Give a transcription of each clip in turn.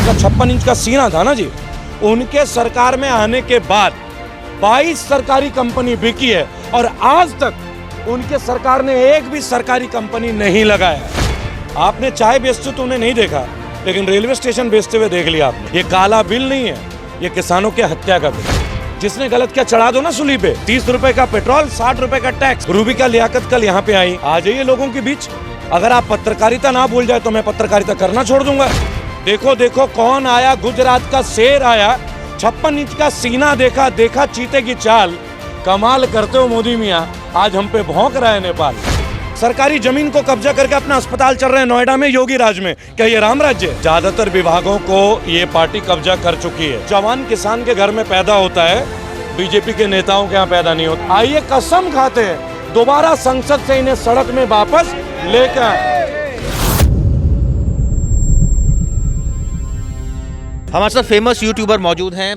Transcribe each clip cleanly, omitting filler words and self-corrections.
जिनका 56 इंच का सीना था ना जी, उनके सरकार में आने के बाद 22 सरकारी कंपनी बिकी है और आज तक उनके सरकार ने एक भी सरकारी कंपनी नहीं लगाया। आपने चाय बेचते तो उन्हें नहीं देखा, लेकिन रेलवे स्टेशन बेचते हुए देख लिया आपने। ये काला बिल नहीं है, ये किसानों के हत्या का बिल। जिसने गलत किया चढ़ा दो ना सूली पे। 30 रुपए का पेट्रोल, 60 रुपए का टैक्स। रूबिका लियाकत कल यहाँ पे आई, आ जाइए लोगों के बीच। अगर आप पत्रकारिता ना भूल जाए तो मैं पत्रकारिता करना छोड़ दूंगा। देखो देखो कौन आया, गुजरात का शेर आया, 56 इंच का सीना देखा, देखा चीते की चाल। कमाल करते हो मोदी मियाँ, आज हम पे भौंक रहा है नेपाल। सरकारी जमीन को कब्जा करके अपना अस्पताल चल रहे हैं नोएडा में, योगी राज में। क्या ये राम राज्य है? ज्यादातर विभागों को ये पार्टी कब्जा कर चुकी है। जवान किसान के घर में पैदा होता है, बीजेपी के नेताओं के यहाँ पैदा नहीं होता। आइए कसम खाते हैं दोबारा संसद से इन्हें सड़क में वापस लेकर आए। हमारे साथ फेमस यूट्यूबर मौजूद हैं,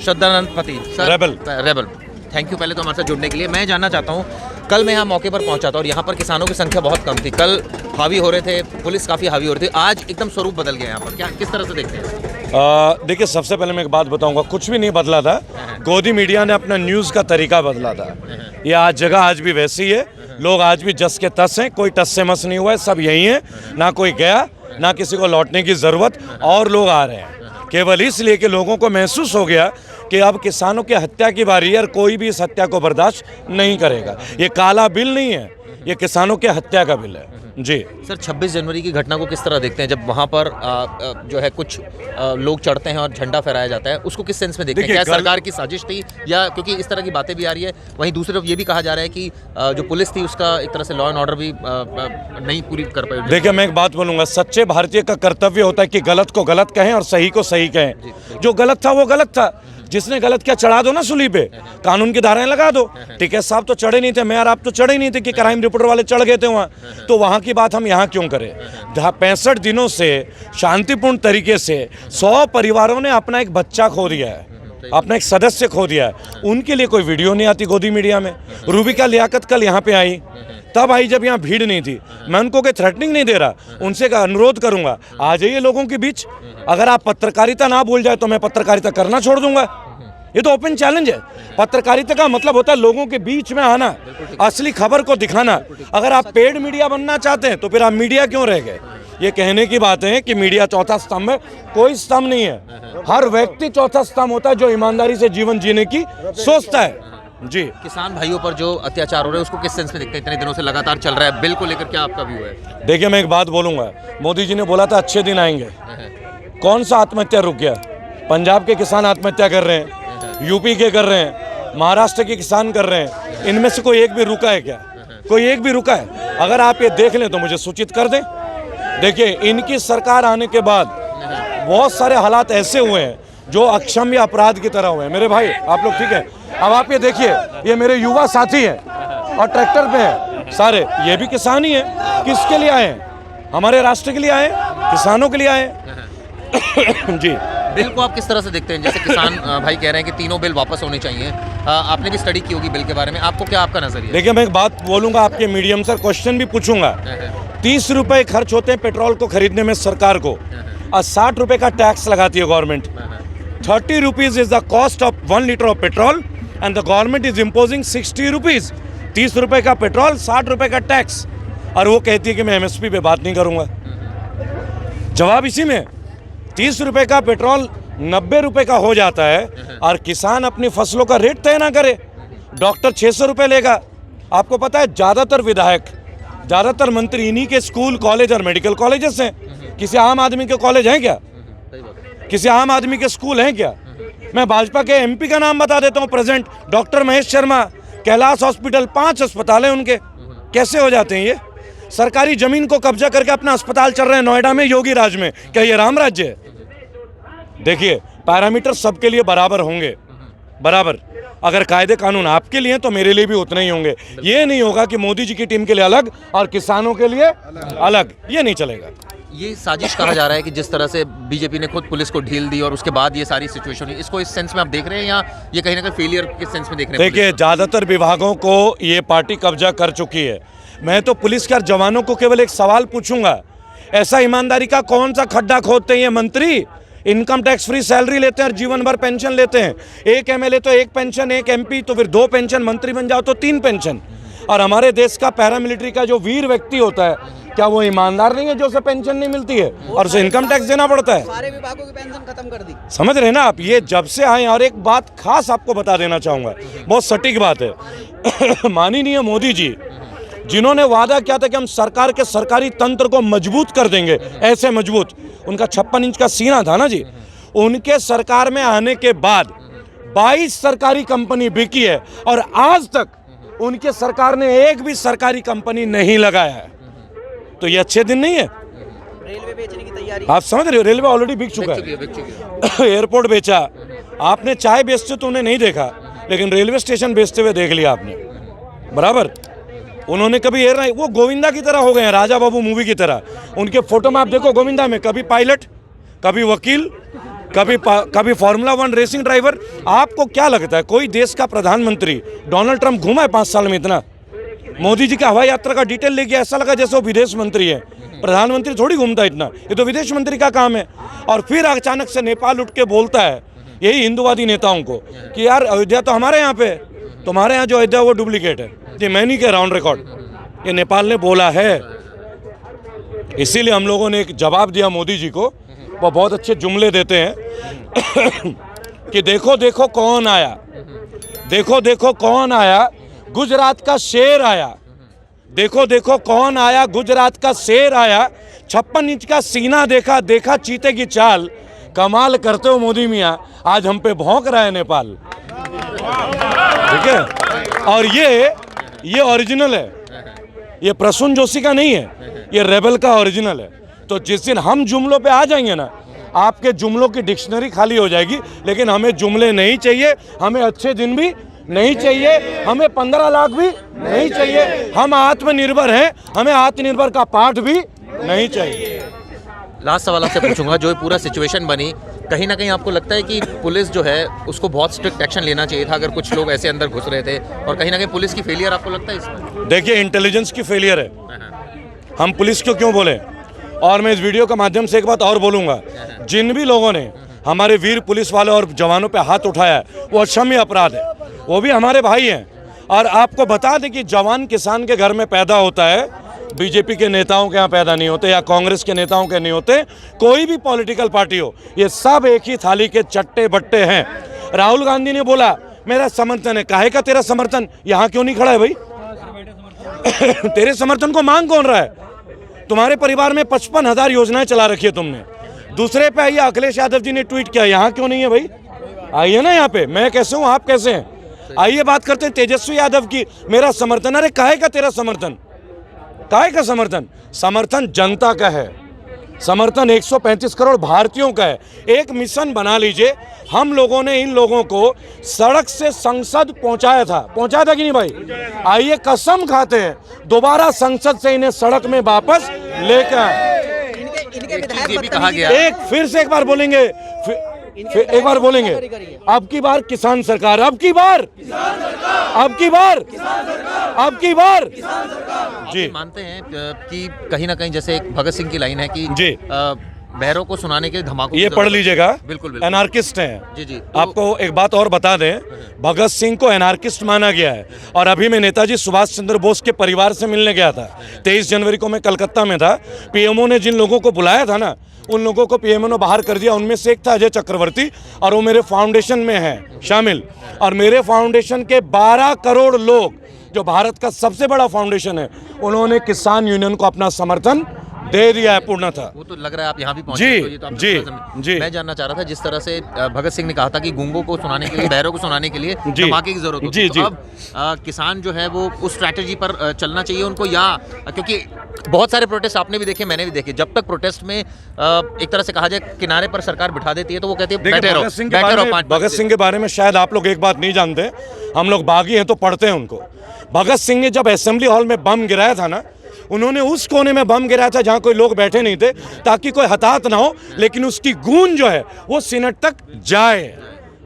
श्रद्धानंद पति सर। रेबल थैंक यू पहले तो हमारे साथ जुड़ने के लिए। मैं जानना चाहता हूँ, कल मैं यहाँ मौके पर पहुँचा था और यहाँ पर किसानों की संख्या बहुत कम थी। कल हावी हो रहे थे, पुलिस काफ़ी हावी हो रही थी, आज एकदम स्वरूप बदल गया यहाँ पर। क्या किस तरह से देखते हैं? देखिए, सबसे पहले मैं एक बात बताऊंगा, कुछ भी नहीं बदला था। गोदी मीडिया ने अपना न्यूज़ का तरीका बदला था। ये आज जगह आज भी वैसी है, लोग आज भी जस के तस हैं, कोई टस से मस नहीं हुआ है, सब यही है। ना कोई गया, ना किसी को लौटने की ज़रूरत, और लोग आ रहे हैं केवल इसलिए कि लोगों को महसूस हो गया कि अब किसानों की हत्या की बारी है और कोई भी इस हत्या को बर्दाश्त नहीं करेगा। ये काला बिल नहीं है, ये किसानों के हत्या का बिल है जी। सर 26 जनवरी की घटना को किस तरह देखते हैं, जब वहाँ पर जो है कुछ लोग चढ़ते हैं और झंडा फहराया जाता है, उसको किस सेंस में देखते हैं? क्या सरकार की साजिश थी, या क्योंकि इस तरह की बातें भी आ रही है, वहीं दूसरी तरफ ये भी कहा जा रहा है कि जो पुलिस थी उसका एक तरह से लॉ एंड ऑर्डर भी नहीं पूरी कर पाई? देखिए, मैं एक बात बोलूँगा, सच्चे भारतीय का कर्तव्य होता है कि गलत को गलत कहें और सही को सही कहें। जो गलत था वो गलत था, जिसने गलत किया चढ़ा दो ना सूली पे, कानून की धाराएं लगा दो। टिकैत साहब तो चढ़े नहीं थे, मैं और आप तो चढ़े नहीं थे कि क्राइम रिपोर्टर वाले चढ़ गए थे वहाँ, तो वहाँ की बात हम यहाँ क्यों करें? 65 दिनों से शांतिपूर्ण तरीके से 100 परिवारों ने अपना एक बच्चा खो दिया है, अपना एक सदस्य खो दिया है। उनके लिए कोई वीडियो नहीं आती गोदी मीडिया में। रूबिका लियाकत कल यहाँ पे आई, तब आई जब यहाँ भीड़ नहीं थी। मैं उनको कोई थ्रेटनिंग नहीं दे रहा, उनसे का अनुरोध करूंगा, आ जाइए लोगों के बीच। अगर आप पत्रकारिता ना भूल जाए तो मैं पत्रकारिता करना छोड़ दूंगा। ये तो ओपन चैलेंज है। पत्रकारिता का मतलब होता है लोगों के बीच में आना, असली खबर को दिखाना। अगर आप पेड मीडिया बनना चाहते हैं तो फिर आप मीडिया क्यों रह गए? ये कहने की बात है कि मीडिया चौथा स्तंभ है, कोई स्तंभ नहीं है। हर व्यक्ति चौथा स्तंभ होता है जो ईमानदारी से जीवन जीने की सोचता है जी। किसान भाइयों पर जो अत्याचार हो रहे हैं उसको किस सेंस में देखते हैं? इतने दिनों से लगातार चल रहा है, बिल को लेकर क्या आपका व्यू है? देखिए, मैं एक बात बोलूंगा, मोदी जी ने बोला था अच्छे दिन आएंगे। कौन सा आत्महत्या रुक गया? पंजाब के किसान आत्महत्या कर रहे हैं, यूपी के कर रहे हैं, महाराष्ट्र के किसान कर रहे हैं। इनमें से कोई एक भी रुका है क्या? कोई एक भी रुका है? अगर आप ये देख लें तो मुझे सूचित कर दें। देखिए, इनकी सरकार आने के बाद बहुत सारे हालात ऐसे हुए हैं जो अक्षम्य अपराध की तरह हुए हैं। मेरे भाई, आप लोग ठीक है? अब आप ये देखिए, ये मेरे युवा साथी हैं और ट्रैक्टर पे हैं सारे, ये भी किसान ही हैं। किसके लिए आए हैं? हमारे राष्ट्र के लिए आए, किसानों के लिए आए जी। बिल को आप किस तरह से देखते हैं? जैसे किसान भाई कह रहे हैं कि तीनों बिल वापस होने चाहिए। आपने भी स्टडी की होगी बिल के बारे में, आपको क्या आपका नजरिया? देखिए, मैं एक बात बोलूंगा आपके मीडियम से, क्वेश्चन भी पूछूंगा। 30 रुपए खर्च होते हैं पेट्रोल को खरीदने में सरकार को, और 60 रुपए का टैक्स लगाती है government. 30 rupees is the cost of 1 litre of petrol and the government is imposing 60 rupees. 30 रुपए का पेट्रोल, 60 रुपए का टैक्स, और वो कहती है कि मैं MSP पे बात नहीं करूंगा। जवाब इसी में, 30 रुपए का पेट्रोल 90 रुपए का हो जाता है और किसान अपनी फसलों का रेट तय ना करे। डॉक्टर 600 रुपए लेगा। आपको पता है, ज़्यादातर विधायक, ज़्यादातर मंत्री इन्हीं के स्कूल, कॉलेज और मेडिकल कॉलेजेस हैं। किसी आम आदमी के कॉलेज हैं क्या? किसी आम आदमी के स्कूल हैं क्या? मैं भाजपा के MP का नाम बता देता हूँ, present doctor Mahesh Sharma, Kailash hospital, 5 अस्पताल हैं उनके। कैसे हो जाते हैं ये? सरकारी जमीन को कब्जा करके अपना अस्पताल चल रहे हैं नोएडा में, योगी राज में। क्या ये राम राज्य है? देखिए, पैरामीटर सबके लिए बराबर होंगे, बराबर। अगर कायदे कानून आपके लिए तो मेरे लिए भी उतने ही होंगे। ये नहीं होगा कि मोदी जी की टीम के लिए अलग और किसानों के लिए अलग, ये नहीं चलेगा। ये साजिश कहा जा रहा है कि जिस तरह से बीजेपी ने खुद पुलिस को ढील दी और उसके बाद ये सारी सिचुएशन हुई, इसको इस सेंस में आप देख रहे हैं, या ये कहीं ना कहीं फेलियर के सेंस में देख रहे हैं? देखिए, ज़्यादातर विभागों को ये पार्टी कब्जा कर चुकी है। मैं तो पुलिस के जवानों को केवल एक सवाल पूछूंगा, ऐसा ईमानदारी का कौन सा खड्डा खोदते हैं ये मंत्री इनकम टैक्स फ्री सैलरी लेते हैं और जीवन भर पेंशन लेते हैं। एक एमएलए तो एक पेंशन, एक एमपी तो फिर 2 पेंशन, मंत्री बन जाओ तो 3 पेंशन। और हमारे देश का पैरामिलिट्री का जो वीर व्यक्ति होता है, क्या वो ईमानदार नहीं है जो उसे पेंशन नहीं मिलती है और उसे इनकम टैक्स देना पड़ता है? सारे विभागों की पेंशन खत्म कर दी। समझ रहे हैं ना आप? ये जब से आए। और एक बात खास आपको बता देना चाहूँगा, बहुत सटीक बात है। माननीय मोदी जी जिन्होंने वादा किया था कि हम सरकार के सरकारी तंत्र को मजबूत कर देंगे, ऐसे मजबूत, उनका 56 इंच का सीना था ना जी, उनके सरकार में आने के बाद 22 सरकारी कंपनी बिकी है और आज तक उनके सरकार ने एक भी सरकारी कंपनी नहीं लगाया है। तो ये अच्छे दिन नहीं है? रेलवे बेचने की तैयारी, आप समझ रहे हो? रेलवे ऑलरेडी बिक चुका है। एयरपोर्ट बेचा आपने, चाय बेचते तो उन्हें नहीं देखा, लेकिन रेलवे स्टेशन बेचते हुए देख लिया आपने, बराबर। उन्होंने कभी एयर नहीं, वो गोविंदा की तरह हो गए हैं, राजा बाबू मूवी की तरह। उनके फोटो में आप देखो, गोविंदा में कभी पायलट, कभी वकील, कभी फार्मूला 1 रेसिंग ड्राइवर। आपको क्या लगता है कोई देश का प्रधानमंत्री, डोनाल्ड ट्रंप घूमा है 5 साल में इतना? मोदी जी का हवाई यात्रा का डिटेल लेके ऐसा लगा जैसे वो विदेश मंत्री है। प्रधानमंत्री थोड़ी घूमता इतना, ये तो विदेश मंत्री का काम है। और फिर अचानक से नेपाल उठ के बोलता है यही हिंदूवादी नेताओं को कि यार अयोध्या तो हमारे यहाँ पे, तुम्हारे यहाँ जो अयोध्या वो डुप्लीकेट है। ये मैं नहीं कह रहा हूँ, रिकॉर्ड, ये नेपाल ने बोला है। इसीलिए हम लोगों ने एक जवाब दिया मोदी जी को। वो बहुत अच्छे जुमले देते हैं कि देखो देखो कौन आया, देखो देखो कौन आया, गुजरात का शेर आया, देखो देखो कौन आया, गुजरात का शेर आया, 56 इंच का सीना देखा, देखा चीते की चाल, कमाल करते हो मोदी मियाँ, आज हम पे भौंक रहा है नेपाल। ठीक है? और ये ओरिजिनल है, ये प्रसून जोशी का नहीं है, ये रेबल का ओरिजिनल है। तो जिस दिन हम जुमलों पे आ जाएंगे ना, आपके जुमलों की डिक्शनरी खाली हो जाएगी। लेकिन हमें जुमले नहीं चाहिए, हमें अच्छे दिन भी नहीं चाहिए, हमें 15 लाख भी नहीं चाहिए। हम आत्मनिर्भर हैं, हमें आत्मनिर्भर का पाठ भी नहीं चाहिए। लास्ट सवाल आपसे पूछूंगा, जो पूरा सिचुएशन बनी, कहीं ना कहीं आपको लगता है कि पुलिस जो है उसको बहुत स्ट्रिक्ट एक्शन लेना चाहिए था अगर कुछ लोग ऐसे अंदर घुस रहे थे, और कहीं ना कहीं पुलिस की फेलियर आपको लगता है इसमें? देखिए, इंटेलिजेंस की फेलियर है। हम पुलिस को क्यों बोले? और मैं इस वीडियो के माध्यम से एक बात और बोलूँगा, जिन भी लोगों ने हमारे वीर पुलिस वाले और जवानों पे हाथ उठाया है वो अक्षम्य अपराध है, वो भी हमारे भाई हैं। और आपको बता दें कि जवान किसान के घर में पैदा होता है, बीजेपी के नेताओं के यहाँ पैदा नहीं होते या कांग्रेस के नेताओं के नहीं होते, कोई भी पॉलिटिकल पार्टी हो, ये सब एक ही थाली के चट्टे बट्टे हैं। राहुल गांधी ने बोला मेरा समर्थन है, काहे का तेरा समर्थन? यहाँ क्यों नहीं खड़ा है भाई? तेरे समर्थन को मांग कौन रहा है? तुम्हारे परिवार में 55,000 योजनाएं चला रखी है तुमने। दूसरे पे आइए, अखिलेश यादव जी ने ट्वीट किया, यहाँ क्यों नहीं है भाई? आइए ना यहाँ पे, मैं कैसे हूँ, आप कैसे हैं? आइए बात करते हैं तेजस्वी यादव की, मेरा समर्थन। अरे काहे का तेरा समर्थन? काहे का समर्थन? समर्थन जनता का है, समर्थन 135 करोड़ भारतीयों का है। एक मिशन बना लीजिए, हम लोगों ने इन लोगों को सड़क से संसद पहुंचाया था कि नहीं भाई? आइए कसम खाते हैं दोबारा संसद से इन्हें सड़क में वापस लेकर आए। इनके विधायक भी कहा गया, एक फिर से एक बार बोलेंगे, फिर एक बार बोलेंगे, अब की बार किसान सरकार, अब की बार, अब की बार, अब की बार। जी, मानते हैं कि कहीं ना कहीं जैसे एक भगत सिंह की लाइन है कि जी, बहरों को सुनाने के धमाकों, ये पढ़ लीजिएगा, बिल्कुल बिल्कुल एनार्किस्ट हैं। जी जी। आपको एक बात और बता दें, भगत सिंह को एनार्किस्ट माना गया है। और अभी मैं नेताजी सुभाष चंद्र बोस के परिवार से मिलने गया था, 23 जनवरी को मैं कलकत्ता में था। पीएमओ ने जिन लोगों को बुलाया था ना, उन लोगों को पीएमओ ने बाहर कर दिया। उनमें से एक था अजय चक्रवर्ती, और वो मेरे फाउंडेशन में है शामिल। और मेरे फाउंडेशन के 12 करोड़ लोग, जो भारत का सबसे बड़ा फाउंडेशन है, उन्होंने किसान यूनियन को अपना समर्थन दे दिया है पूर्ण था। वो तो लग रहा है आप यहाँ भी पहुंचे। जी, तो ये तो जी, जी। मैं जानना चाह रहा था, जिस तरह से भगत सिंह ने कहा था कि गूंगों को सुनाने के लिए, बहरों को सुनाने के लिए धमाके की जरूरत होती है, तो अब किसान जो है वो उस स्ट्रैटेजी पर चलना चाहिए उनको, या क्योंकि बहुत सारे प्रोटेस्ट आपने भी देखे, मैंने भी देखे, जब तक प्रोटेस्ट में एक तरह से कहा जाए किनारे पर सरकार बिठा देती है तो वो कहती है बैठे रहो। भगत सिंह के बारे में शायद आप लोग एक बात नहीं जानते, हम लोग बागी हैं तो पढ़ते हैं उनको। भगत सिंह ने जब असेंबली हॉल में बम गिराया था ना, उन्होंने उस कोने में बम गिराया था जहां कोई लोग बैठे नहीं थे, ताकि कोई हताहत ना हो, लेकिन उसकी गूंज जो है वो सीनेट तक जाए।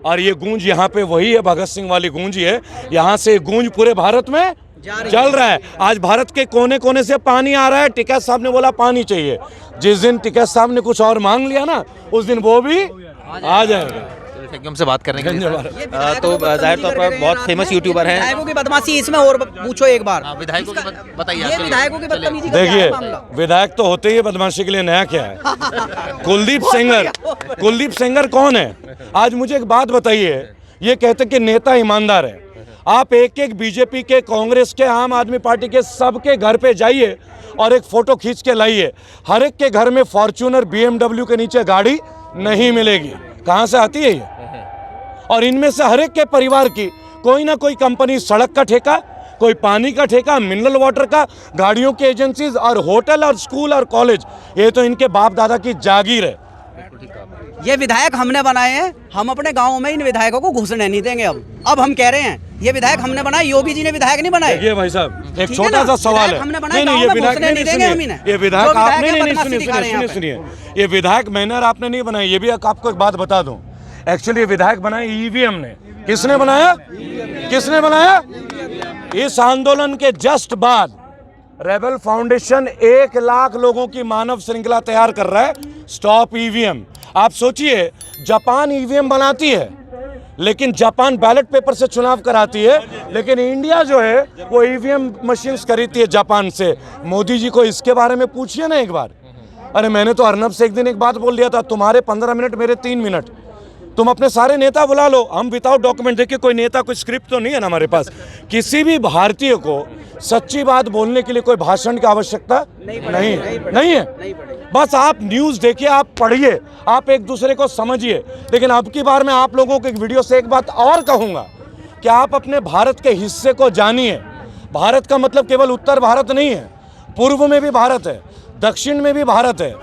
और ये गूंज यहाँ पे वही है, भगत सिंह वाली गूंज ही है। यहाँ से गूंज पूरे भारत में चल रहा है। आज भारत के कोने कोने से पानी आ रहा है। टिकैत साहब ने बोला पानी चाहिए, जिस दिन टिकैत साहब ने कुछ और मांग लिया ना, उस दिन वो भी आ जाएगा। थैंक यू हमसे बात करने के लिए। धन्यवाद। तो जाहिर तौर पर बहुत फेमस यूट्यूबर हैं। विधायकों की बदमाशी इसमें और पूछो एक बार। विधायकों की बताइए। ये चलिए, विधायकों की चलिए। बदतमीजी का क्या है देखिए, मामला? विधायक तो होते ही है, बदमाशी के लिए नया क्या है। कुलदीप सेंगर कौन है? आज मुझे एक बात बताइए, ये कहते कि नेता ईमानदार है। आप एक एक बीजेपी के, कांग्रेस के, आम आदमी पार्टी के सबके घर पे जाइए और एक फोटो खींच के लाइए। हर एक के घर में फॉर्च्यूनर, BMW के नीचे गाड़ी नहीं मिलेगी। कहाँ से आती है ये? और इनमें से हर एक के परिवार की कोई ना कोई कंपनी, सड़क का ठेका, कोई पानी का ठेका, मिनरल वाटर का, गाड़ियों की एजेंसीज और होटल और स्कूल और कॉलेज, ये तो इनके बाप दादा की जागीर है। ये विधायक हमने बनाए हैं, हम अपने गाँव में इन विधायकों को घुसने नहीं देंगे। अब हम कह रहे हैं ये विधायक हमने बनाए, योगी जी ने विधायक नहीं बनाए। देखिए भाई साहब, एक ठीक है छोटा ना? सा सवाल विधायक है। हमने बनाए, नहीं, गाँव ये में विधायक घुसने नहीं देंगे हम इन्हें। ये विधायक जो आपने विधायक नहीं, बदमाशी दिखा रहे हैं सुनिए, ये विधायक मैनर आपने नहीं बनाई। ये भी आपको एक बात बता दूं, एक्चुअली ये विधायक बनाए ईवीएम ने। किसने बनाया? किसने बनाया? इस आंदोलन के जस्ट बाद रेबल फाउंडेशन 1 लाख लोगों की मानव श्रृंखला तैयार कर रहा है, स्टॉप ईवीएम। आप सोचिए, जापान ईवीएम बनाती है, लेकिन जापान बैलेट पेपर से चुनाव कराती है, लेकिन इंडिया जो है वो ईवीएम मशीन्स खरीदती है जापान से। मोदी जी को इसके बारे में पूछिए ना एक बार। अरे मैंने तो अर्नब से एक दिन एक बात बोल दिया था, तुम्हारे 15 मिनट, मेरे 3 मिनट, तुम अपने सारे नेता बुला लो, हम विदाउट डॉक्यूमेंट। देखिए, कोई नेता, कोई स्क्रिप्ट तो नहीं है ना हमारे पास। किसी भी भारतीय को सच्ची बात बोलने के लिए कोई भाषण की आवश्यकता नहीं है। बस आप न्यूज़ देखिए, आप पढ़िए, आप एक दूसरे को समझिए। लेकिन अब की बार मैं आप लोगों को एक वीडियो से एक बात और कहूँगा कि आप अपने भारत के हिस्से को जानिए। भारत का मतलब केवल उत्तर भारत नहीं है, पूर्व में भी भारत है, दक्षिण में भी भारत है।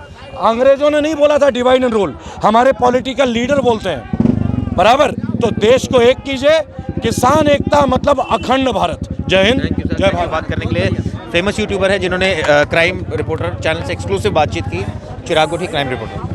अंग्रेजों ने नहीं बोला था डिवाइड एंड रूल, हमारे पॉलिटिकल लीडर बोलते हैं, बराबर। तो देश को एक कीजिए, किसान एकता मतलब अखंड भारत। जय हिंद, जय भारत। बात करने के लिए फेमस यूट्यूबर है जिन्होंने क्राइम रिपोर्टर चैनल से एक्सक्लूसिव बातचीत की, चिराग गोठी, क्राइम रिपोर्टर।